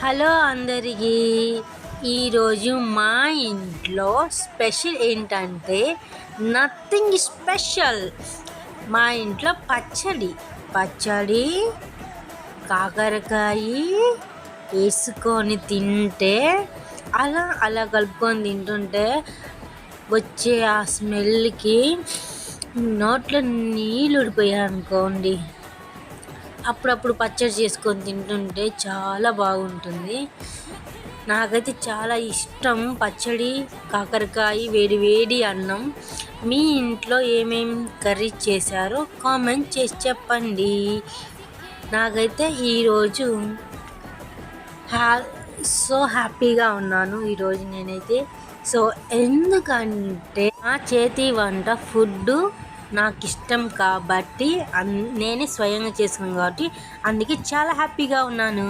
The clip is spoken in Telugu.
హలో అందరికీ. ఈరోజు మా ఇంట్లో స్పెషల్ ఏంటంటే నథింగ్ స్పెషల్. మా ఇంట్లో పచ్చడి కాకరకాయ వేసుకొని తింటే అలా కలుపుకొని తింటుంటే వచ్చే ఆ స్మెల్కి నోట్లో నీళ్ళు ఊడిపోయాయి అనుకోండి. అప్పుడప్పుడు పచ్చడి చేసుకొని తింటుంటే చాలా బాగుంటుంది. నాకైతే చాలా ఇష్టం పచ్చడి, కాకరకాయ, వేడి వేడి అన్నం. మీ ఇంట్లో ఏమేమి కర్రీ చేశారో కామెంట్ చేసి చెప్పండి. నాకైతే ఈరోజు సో హ్యాపీగా ఉన్నాను ఈరోజు నేనైతే. సో ఎందుకంటే నా చేతి వంట ఫుడ్ నాకు ఇష్టం కాబట్టి నేనే స్వయంగా చేసుకున్నాను కాబట్టి అందుకే చాలా హ్యాపీగా ఉన్నాను.